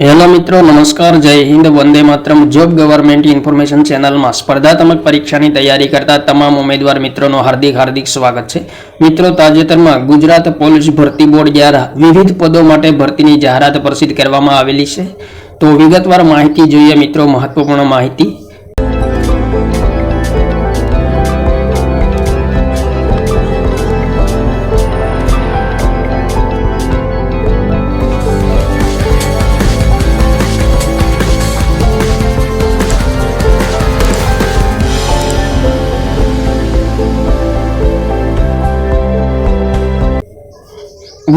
Hello મિત્રો, નમસ્કાર, જય Hind, Vande Mataram. Job government information ચેનલમાં સ્પર્ધાત્મક પરીક્ષાની તૈયારી કરતા તમામ ઉમેદવાર મિત્રોનો હાર્દિક સ્વાગત છે. મિત્રો, તાજેતરમાં ગુજરાત પોલીસ ભરતી બોર્ડ દ્વારા વિવિધ પદો માટે ભરતીની જાહેરાત પ્રસિદ્ધ કરવામાં આવેલી છે. તો વિગતવાર માહિતી જોઈએ મિત્રો, મહત્વપૂર્ણ માહિતી.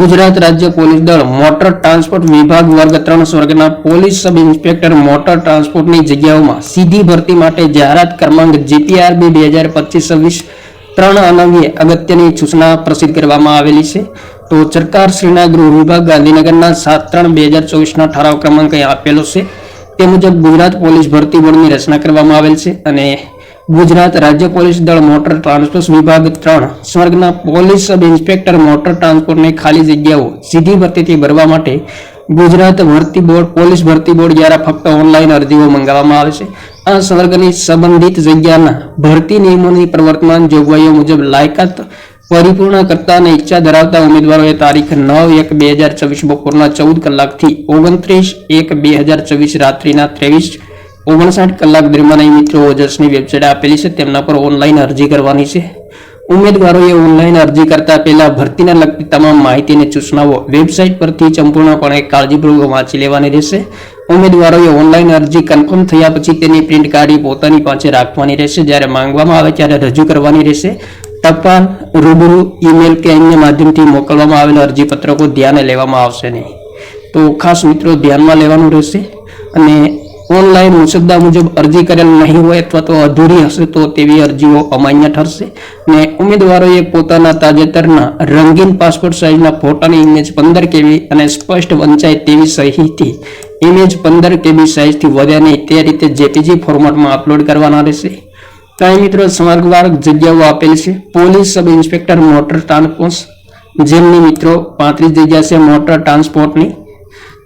ગુજરાત રાજ્ય પોલીસ દળ મોટર ટ્રાન્સપોર્ટ વિભાગ વર્ગ 3 સ્વર્ગના પોલીસ સબ ઇન્સ્પેક્ટર મોટર ટ્રાન્સપોર્ટની જગ્યાઓમાં સીધી ભરતી માટે જાહેરાત ક્રમાંક GPRB 2025-26 3 અન્વયે અગત્યની સૂચના પ્રસિદ્ધ કરવામાં આવેલી છે. તો સરકારશ્રીના ગૃહ વિભાગ ગાંધીનગરના 7/3/2024ના ઠરાવ ક્રમાંક આપેલો છે. તે મુજબ ગુજરાત પોલીસ ભરતી બોર્ડની રચના કરવામાં આવેલ છે અને ગુજરાત રાજ્ય પોલીસ દળ મોટર ટ્રાન્સપોર્ટ વિભાગ 3 સ્વર્ગના પોલીસ સબ ઇન્સ્પેક્ટર મોટર ટ્રાન્સપોર્ટની ખાલી જગ્યાઓ સીધી ભરતીથી ભરવા માટે ગુજરાત ભરતી બોર્ડ પોલીસ ભરતી બોર્ડ દ્વારા ફક્ત ઓનલાઈન અરજીઓ મંગાવવામાં આવે છે. આ સ્વર્ગની સંબંધિત જગ્યાના ભરતી નિયમોની પ્રવર્તમાન જોગવાઈઓ મુજબ લાયકાત પરિપૂર્ણ કરતા અને ઈચ્છા ધરાવતા ઉમેદવારોએ તારીખ 9/1/2024 બપોરના 14 કલાકથી 29/1/2024 રાત્રિના 23:59 કલાક દરમિયાન મિત્રો ઓજસની વેબસાઇટ આપેલી છે, તેમના પર ઓનલાઈન અરજી કરવાની છે. ઉમેદવારોએ ઓનલાઈન અરજી કરતા પહેલા ભરતીને લગતી તમામ માહિતીની સૂચનાઓ વેબસાઇટ પરથી સંપૂર્ણપણે કાળજીપૂર્વક વાંચી લેવાની રહેશે. ઉમેદવારોએ ઓનલાઈન અરજી કન્ફર્મ થયા પછી તેની પ્રિન્ટ કાઢી પોતાની પાસે રાખવાની રહેશે. જ્યારે માંગવામાં આવે ત્યારે રજૂ કરવાની રહેશે. ટપાલ, રૂબરૂ, ઈમેલ કે અન્ય માધ્યમથી મોકલવામાં આવેલ અરજીપત્રકો ધ્યાને લેવામાં આવશે નહીં. તો ખાસ મિત્રો ધ્યાનમાં લેવાનું રહેશે. અને ઓનલાઈન મુસદ્દા મુજબ અરજી કરેલ નહીં હોય અથવા તો અધૂરી હશે તો તેવી અરજીઓ અમાન્ય ઠરશે. ને ઉમેદવારોએ પોતાના તાજેતરના રંગીન પાસપોર્ટ સાઇઝના ફોટાની ઇમેજ 15 KB અને સ્પષ્ટ વંચાય તેવી સહીથી ઇમેજ 15 KB સાઇઝથી વધે નહીં તે રીતે JPG ફોર્મેટમાં અપલોડ કરવાના રહેશે. ત્યાં મિત્રો સવારવાર જગ્યાઓ આપેલી છે. Police sub inspector motor transport, જેમની મિત્રો 35 જગ્યા છે મોટર ટ્રાન્સપોર્ટની.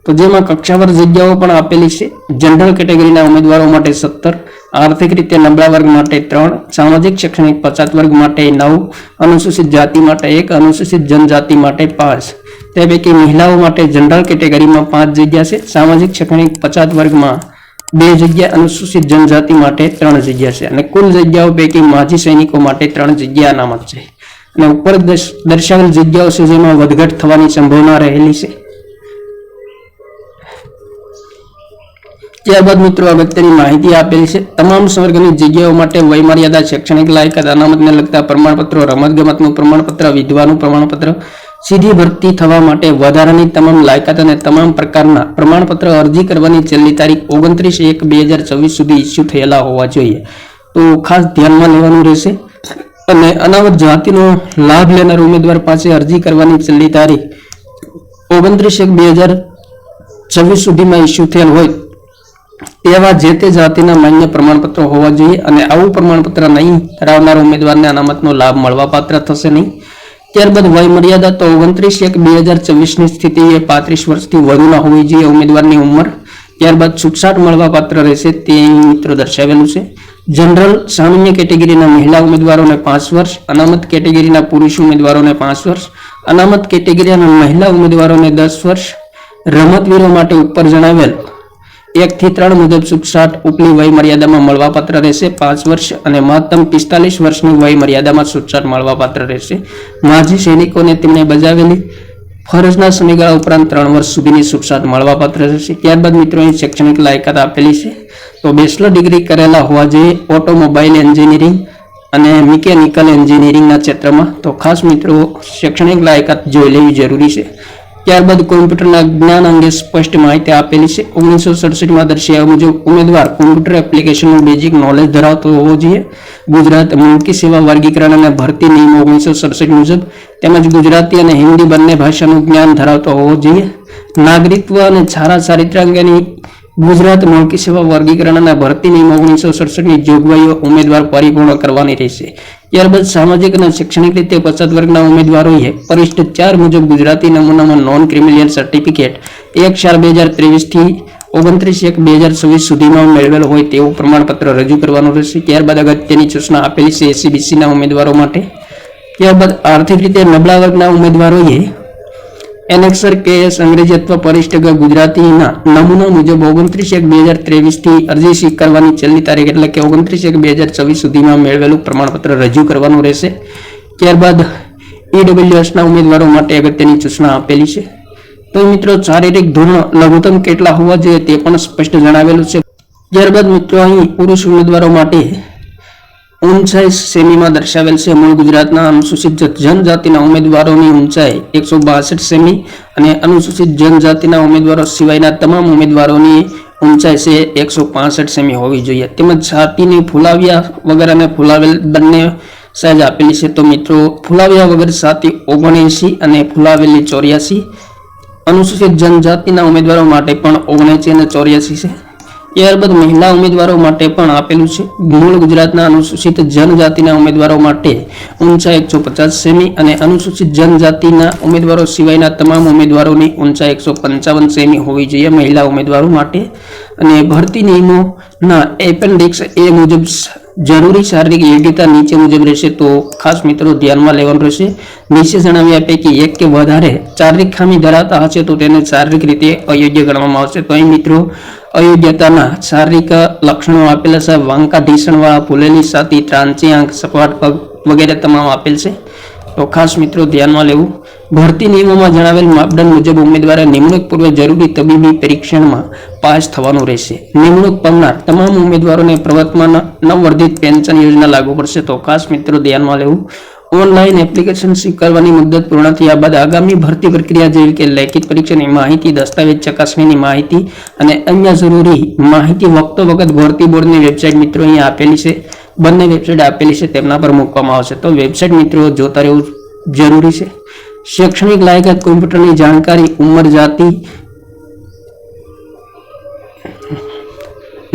તો જેમાં કક્ષાવાર જગ્યાઓ પણ આપેલી છે. જનરલ કેટેગરીના ઉમેદવારો માટે 17, આર્થિક રીતે નબળા વર્ગ માટે 3, સામાજિક શૈક્ષણિક પછાત વર્ગ માટે 9, અનુસૂચિત જાતિ માટે 1, અનુસૂચિત જનજાતિ માટે 5. તે પૈકી મહિલાઓ માટે જનરલ કેટેગરીમાં 5 જગ્યા છે, સામાજિક શૈક્ષણિક પછાત વર્ગમાં 2 જગ્યા, અનુસૂચિત જનજાતિ માટે 3 જગ્યા છે અને કુલ જગ્યાઓ પૈકી માજી સૈનિકો માટે 3 જગ્યા અનામત છે. અને ઉપર દર્શાવેલ જગ્યાઓ છે જેમાં વધઘટ થવાની સંભાવના રહેલી છે. ત્યારબાદ મિત્રો અગત્યની માહિતી આપેલી છે. તમામ સ્વર્ગની જગ્યાઓ માટે વયમર્યાદા, શૈક્ષણિક લાયકાત, અનામતને લગતા પ્રમાણપત્રો, રમતગમતનું પ્રમાણપત્ર, વિધવાનું પ્રમાણપત્ર, સીધી ભરતી થવા માટે વધારાની તમામ લાયકાત અને તમામ પ્રકારના પ્રમાણપત્ર અરજી કરવાની છેલ્લી તારીખ 29/1/2024 સુધી ઇસ્યુ થયેલા હોવા જોઈએ. તો ખાસ ધ્યાનમાં લેવાનું રહેશે. અને અનામત જાતિનો લાભ લેનાર ઉમેદવાર પાસે અરજી કરવાની છેલ્લી તારીખ 29/1/2024 સુધીમાં ઇસ્યુ થયેલ હોય તેવા જે તે જાતિના માન્ય પ્રમાણપત્રો હોવા જોઈએ. અને આવું પ્રમાણપત્ર નહીં ધરાવનાર ઉમેદવારને અનામતનો લાભ મળવાપાત્ર થશે નહીં. ત્યારબાદ વય મર્યાદા તો 29/1/2024ની સ્થિતિ એ 35 વર્ષથી વધુ ના હોવી જોઈએ ઉમેદવારની ઉંમર. ત્યારબાદ છૂટછાટ મળવાપાત્ર રહેશે તે મિત્રો દર્શાવેલું છે. જનરલ સામાન્ય કેટેગરીના મહિલા ઉમેદવારોને 5 વર્ષ, અનામત કેટેગરીના પુરુષ ઉમેદવારોને 5 વર્ષ, અનામત કેટેગરીના મહિલા ઉમેદવારોને 10 વર્ષ. રમતવીરો માટે ઉપર જણાવેલ 1 થી 3 મુજબ છૂટછાટ ઉપલી વય મર્યાદામાં મળવાપાત્ર રહેશે 5 વર્ષ અને મહત્તમ 45 વર્ષની વય મર્યાદામાં છૂટછાટ મળવાપાત્ર રહેશે. માજી સૈનિકોને તેમણે બજાવેલી ફરજના સમયગાળા ઉપરાંત 3 વર્ષ સુધીની છૂટછાટ મળવાપાત્ર રહેશે. ત્યારબાદ મિત્રો અહીં શૈક્ષણિક લાયકાત આપેલી છે. તો બેચલર ડિગ્રી કરેલા હોવા જોઈએ ઓટોમોબાઈલ એન્જિનિયરિંગ અને મિકેનિકલ એન્જિનિયરિંગના ક્ષેત્રમાં. તો ખાસ મિત્રો શૈક્ષણિક લાયકાત જોઈ લેવી જરૂરી છે. ત્યારબાદ કોમ્પ્યુટરના જ્ઞાન અંગે સ્પષ્ટ માહિતી આપેલી છે. 1967માં દર્શાવ્યા મુજબ ઉમેદવાર કોમ્પ્યુટર એપ્લિકેશનનું બેઝિક નોલેજ ધરાવતો હોવો જોઈએ. ગુજરાત મૌખિક સેવા વર્ગીકરણ અને ભરતી નિયમ 1967 મુજબ તેમજ ગુજરાતી અને હિન્દી બંને ભાષાનું જ્ઞાન ધરાવતો હોવો જોઈએ. નાગરિકત્વ અને સારા ચારિત્ર અંગેની ગુજરાત મૌખિક સેવા વર્ગીકરણ અને ભરતી નિયમ 1967ની જોગવાઈઓ ઉમેદવાર પરિપૂર્ણ કરવાની રહેશે. ત્યારબાદ સામાજિક અને શૈક્ષણિક રીતે પછાત વર્ગના ઉમેદવારોએ પરિશિષ્ટ 4 મુજબ ગુજરાતી નમૂનામાં નોન ક્રિમિનલ સર્ટિફિકેટ 1/4/2023 થી 29/1/2026 સુધીમાં મેળવેલ હોય તેવું પ્રમાણપત્ર રજૂ કરવાનું રહેશે. ત્યારબાદ અગત્યની સૂચના આપેલી છે એસસીબીસીના ઉમેદવારો માટે. ત્યારબાદ આર્થિક રીતે નબળા વર્ગના ઉમેદવારોએ એનેક્સર કેએસ અંગ્રેજી અથવા પરિશિષ્ટ ગુજરાતીના નમૂના મુજબ 29/1/2023 થી અરજી સ્વીકારવાની છેલ્લી તારીખ એટલે કે 29/1/2026 સુધીમાં મેળવેલું પ્રમાણપત્ર રજૂ કરવાનું રહેશે. ત્યારબાદ ઈડબ્લ્યુએસના ઉમેદવારો માટે અગત્યની સૂચના આપેલી છે. તો મિત્રો શારીરિક ધોરણ લઘુત્તમ કેટલા હોવા જોઈએ તે પણ સ્પષ્ટ જણાવેલું છે. ત્યારબાદ મિત્રો અહીં પુરુષ ઉમેદવારો માટે ઊંચાઈ સેમીમાં દર્શાવેલ છે. મૂળ ગુજરાતના અનુસૂચિત જનજાતિના ઉમેદવારોની ઊંચાઈ 162 સેમી અને અનુસૂચિત જનજાતિના ઉમેદવારો સિવાયના તમામ ઉમેદવારોની ઊંચાઈ છે 165 સેમી હોવી જોઈએ. તેમજ છાતીની ફુલાવ્યા વગર અને ફુલાવેલ બંને સાઈઝ આપેલી છે. તો મિત્રો ફુલાવ્યા વગર છાતી 79 અને ફુલાવેલી 84. અનુસૂચિત જનજાતિના ઉમેદવારો માટે પણ 79 અને 84 છે. ત્યારબાદ મહિલા ઉમેદવારો માટે પણ આપેલું છે. મૂળ ગુજરાતના અનુસૂચિત જનજાતિના ઉમેદવારો માટે ઊંચાઈ 150 સેમી અને અનુસૂચિત જનજાતિના ઉમેદવારો સિવાયના તમામ ઉમેદવારોની ઊંચાઈ 155 સેમી હોવી જોઈએ મહિલા ઉમેદવારો માટે. અને ભરતી નિયમોના એપેન્ડિક્સ એ મુજબ જરૂરી શારીરિક યોગ્યતા નીચે મુજબ રહેશે. તો ખાસ મિત્રો ધ્યાનમાં લેવાનું રહેશે. નીચે જણાવ્યા પૈકી એક કે વધારે શારીરિક ખામી ધરાવતા હશે તો તેને શારીરિક રીતે અયોગ્ય ગણવામાં આવશે. તો અહીં મિત્રો અયોગ્યતાના શારીરિક લક્ષણો આપેલા છે. વાંકા ઢીસણવાળા, ફૂલેલી છાતી, ત્રાંચી આંખ, સપાટ પગ વગેરે તમામ આપેલ છે. તો ખાસ મિત્રો ધ્યાનમાં લેવું. ભરતી નિયમોમાં જણાવેલ માપદંડ મુજબ ઉમેદવારે નિમણૂક પૂર્વે જરૂરી તબીબી પરીક્ષણમાં પાસ થવાનું રહેશે. નિમણૂક પામનાર તમામ ઉમેદવારોને પ્રવર્તમાન નવવર્ધિત પેન્શન યોજના લાગુ પડશે. તો ખાસ મિત્રો ધ્યાનમાં લેવું. ઓનલાઈન એપ્લિકેશન સ્વીકારવાની મુદત પૂર્ણ થયા બાદ આગામી ભરતી પ્રક્રિયા જેવી કે લેખિત પરીક્ષાની માહિતી, દસ્તાવેજ ચકાસણીની માહિતી અને અન્ય જરૂરી માહિતી વખતો વખત ભરતી બોર્ડની વેબસાઇટ મિત્રો અહીંયા આપેલી છે. બંને વેબસાઇટ આપેલી છે તેમના પર મૂકવામાં આવશે. તો વેબસાઇટ મિત્રો જોતા રહેવું જરૂરી છે. શૈક્ષણિક લાયકાત, કોમ્પ્યુટરની જાણકારી, ઉંમર, જાતિ,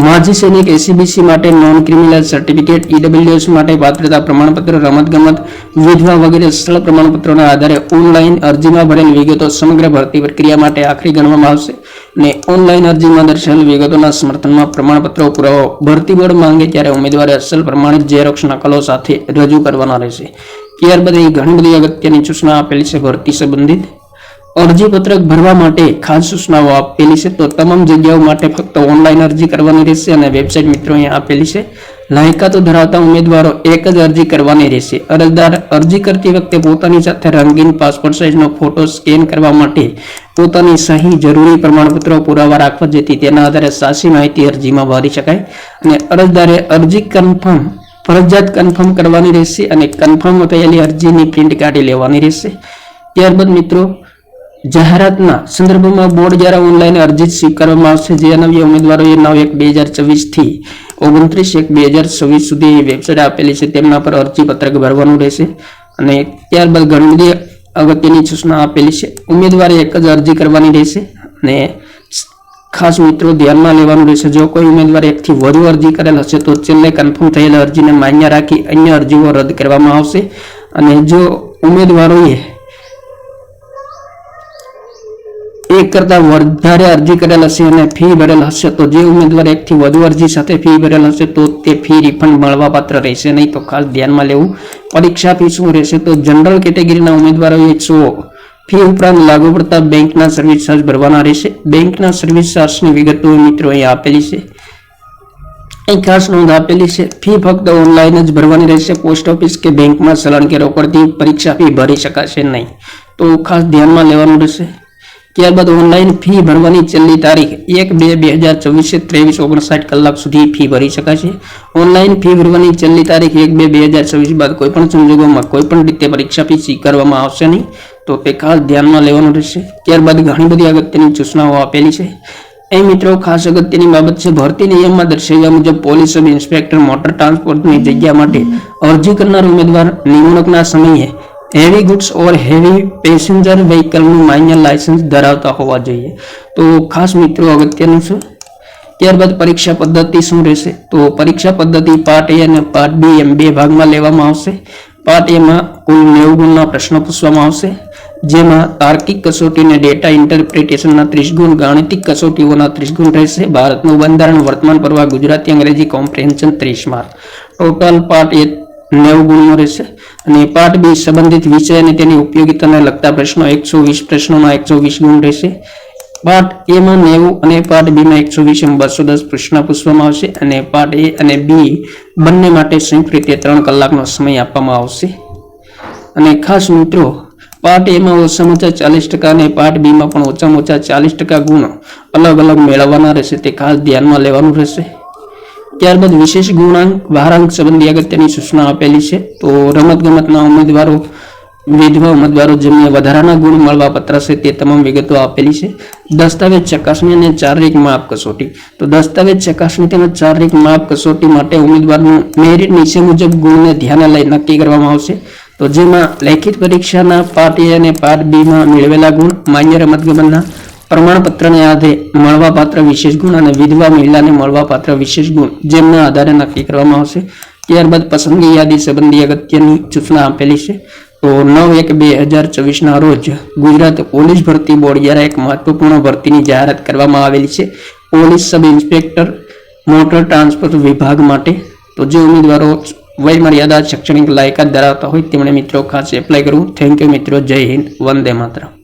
માજી સૈનિક, એસસીબીસી માટે નોન ક્રિમિનલ સર્ટિફિકેટ, ઈડબ્લ્યુએસ માટે પાત્રતા પ્રમાણપત્ર, રમતગમત, વિધવા વગેરે સ્થળ પ્રમાણપત્રોના આધારે ઓનલાઈન અરજીમાં ભરેલ વિગતો સમગ્ર ભરતી પ્રક્રિયા માટે આખરી ગણવામાં આવશે. અને ઓનલાઈન અરજીમાં દર્શાવેલ વિગતોના સમર્થનમાં પ્રમાણપત્રો પુરાવો ભરતી બોર્ડ માંગે ત્યારે ઉમેદવારે અસલ પ્રમાણિત ઝેરોક્ષ નકલો સાથે રજૂ કરવાના રહેશે. ત્યારબાદ અહીં ઘણી બધી અગત્યની સૂચના આપેલી છે ભરતી સંબંધિત. અરજી પત્રક ભરવા માટે ખાસ સૂચનાઓ આપેલી છે. તો તમામ જગ્યાઓ માટે ફક્ત ઓનલાઈન અરજી કરવાની રહેશે અને વેબસાઇટ મિત્રો અહીંયા આપેલી છે. લાયકાતો ધરાવતા ઉમેદવારો એક જ અરજી કરવાની રહેશે. અરજદાર અરજી કરતી વખતે પોતાની સાથે રંગીન પાસપોર્ટ સાઇઝનો ફોટો સ્કેન કરવા માટે પોતાની સહી, જરૂરી પ્રમાણપત્રો પુરાવા રાખવા જેથી તેના આધારે સાચી માહિતી અરજીમાં ભરી શકાય. અને અરજદારે અરજી ફરજિયાત કન્ફર્મ કરવાની રહેશે અને કન્ફર્મ થયેલી અરજીની પ્રિન્ટ કાઢી લેવાની રહેશે. ત્યારબાદ મિત્રો જાહેરાતના સંદર્ભમાં બોર્ડ દ્વારા ઓનલાઈન અરજી સ્વીકારવામાં આવશે. જે નવી ઉમેદવારોએ 9/1/2024 થી 29/1/2026 સુધી વેબસાઇટ આપેલી છે તેમના પર અરજી પત્રક ભરવાનું રહેશે. અને ત્યારબાદ ઘણી બધી અગત્યની સૂચના આપેલી છે. ઉમેદવારે એક જ અરજી કરવાની રહેશે અને ખાસ મિત્રો ધ્યાનમાં લેવાનું રહેશે. જો કોઈ ઉમેદવાર એકથી વધુ અરજી કરેલ હશે તો છેલ્લે કન્ફર્મ થયેલ અરજીને માન્ય રાખી અન્ય અરજીઓ રદ કરવામાં આવશે. અને જો ઉમેદવારોએ એક કરતા વધારે અરજી કરેલ હશે અને ફી ભરેલ હશે તો જે ઉમેદવાર એકથી વધુ અરજી સાથે ફી ભરેલ હશે તો તે ફી રિફંડ મળવાપાત્ર રહેશે નહીં. તો ખાસ ધ્યાનમાં લેવું. પરીક્ષા ફી શું રહેશે? તો જનરલ કેટેગરીના ઉમેદવારોએ ફી ઉપરાંત લાગુ પડતા બેંકના સર્વિસ ચાર્જ ભરવાના રહેશે. બેંકના સર્વિસ ચાર્જની વિગતો મિત્રો અહીં આપેલી છે. અહીં ખાસ નોંધ આપેલી છે. ફી ફક્ત ઓનલાઈન જ ભરવાની રહેશે. પોસ્ટ ઓફિસ કે બેંકમાં ચલણ કે રોકડથી પરીક્ષા ફી ભરી શકાશે નહીં. તો ખાસ ધ્યાનમાં લેવાનું રહેશે. ત્યારબાદ ઓનલાઈન ફી ભરવાની છેલ્લી તારીખ 1/2/2024 23:59 કલાક સુધી ફી ભરી શકાશે. ઓનલાઈન ફી ભરવાની છેલ્લી તારીખ 1/2/2024 બાદ કોઈપણ સંજોગોમાં કોઈપણ રીતે પરીક્ષા ફી સ્વીકારવામાં આવશે નહીં. તો તે ખાસ ધ્યાનમાં લેવાનું રહેશે. ત્યારબાદ ઘણી બધી અગત્યની સૂચનાઓ આપેલી છે. એ મિત્રો ખાસ અગત્યની બાબત છે. ભરતી નિયમમાં દર્શાવ્યા મુજબ પોલીસ સબ ઇન્સ્પેક્ટર મોટર ટ્રાન્સપોર્ટની જગ્યા માટે અરજી કરનાર ઉમેદવાર નિમણૂકના સમયે હેવી ગુડ્સ ઓર હેવી પેસેન્જર વ્હીકલનું માન્ય લાયસન્સ ધરાવતા હોવા જોઈએ. તો ખાસ મિત્રો અગત્યનું છે. ત્યારબાદ પરીક્ષા પદ્ધતિ શું રહેશે? તો પરીક્ષા પદ્ધતિ પાર્ટ એ અને પાર્ટ બી એમ બે ભાગમાં લેવામાં આવશે. પાર્ટ એમાં કુલ 90 ગુણના પ્રશ્નો પૂછવામાં આવશે, જેમાં તાર્કિક કસોટી અને ડેટા ઇન્ટરપ્રિટેશનના 30 ગુણ, ગાણિતિક કસોટીઓના 30 ગુણ રહેશે. ભારતનું બંધારણ, વર્તમાન પ્રવાહ, ગુજરાતી અંગ્રેજી કોમ્પ્રિહેન્શન 30 માર્ક. ટોટલ પાર્ટ એ 90 ગુણનો રહેશે. અને પાર્ટ બી સંબંધિત વિષય અને તેની ઉપયોગિતાને લગતા પ્રશ્નો 120 પ્રશ્નોના 120 ગુણ રહેશે. પાર્ટ એ માં 90 અને પાર્ટ બી માં 120 એમ 210 પ્રશ્ન પૂછવામાં આવશે. અને પાર્ટ એ અને બી બંને માટે સંયુક્ત રીતે 3 કલાકનો સમય આપવામાં આવશે. અને ખાસ મિત્રો, પાર્ટ એ માં ઓછામાં ઓછા 40% અને પાર્ટ બી માં પણ ઓછામાં ઓછા 40% ગુણ અલગ અલગ મેળવવાના રહેશે, તે ખાસ ધ્યાનમાં લેવાનું રહેશે. ત્યારબાદ વિશેષ ગુણાંક ભારાંક સંબંધી અગત્યની સૂચના આપેલી છે. તો રમતગમતના ઉમેદવારો, વિધવા ઉમેદવારો જેમને વધારાના ગુણ મળવા પાત્ર છે તે તમામ વિગતો આપેલી છે. દસ્તાવેજ ચકાસણી અને શારીરિક માપ કસોટી. તો દસ્તાવેજ ચકાસણી તેમજ શારીરિક માપ કસોટી માટે ઉમેદવારનું મેરિટ નીચે મુજબ ગુણને ધ્યાને લઈ નક્કી કરવામાં આવશે. તો જેમાં લેખિત પરીક્ષાના પાર્ટ એ અને પાર્ટ બી માં મેળવેલા ગુણ, માન્ય રમતગમતના પ્રમાણપત્રને આધારે મળવાપાત્ર વિશેષ ગુણ અને વિધવા મહિલાને મળવાપાત્ર વિશેષ ગુણ જેમના આધારે નક્કી કરવામાં આવશે. ત્યારબાદ પસંદગી યાદી સંબંધી અગત્યની સૂચના આપેલી છે. તો 9/1/2024 ના રોજ ગુજરાત પોલીસ ભરતી બોર્ડ દ્વારા એક મહત્વપૂર્ણ ભરતીની જાહેરાત કરવામાં આવેલી છે, police sub inspector motor transport વિભાગ માટે. તો જે ઉમેદવારો વય મર્યાદા, શૈક્ષણિક લાયકાત ધરાવતા હોય તેમણે મિત્રો ખાસ એપ્લાય કરવું. થેન્ક યુ મિત્રો. જય હિન્દ. વંદે માતરમ.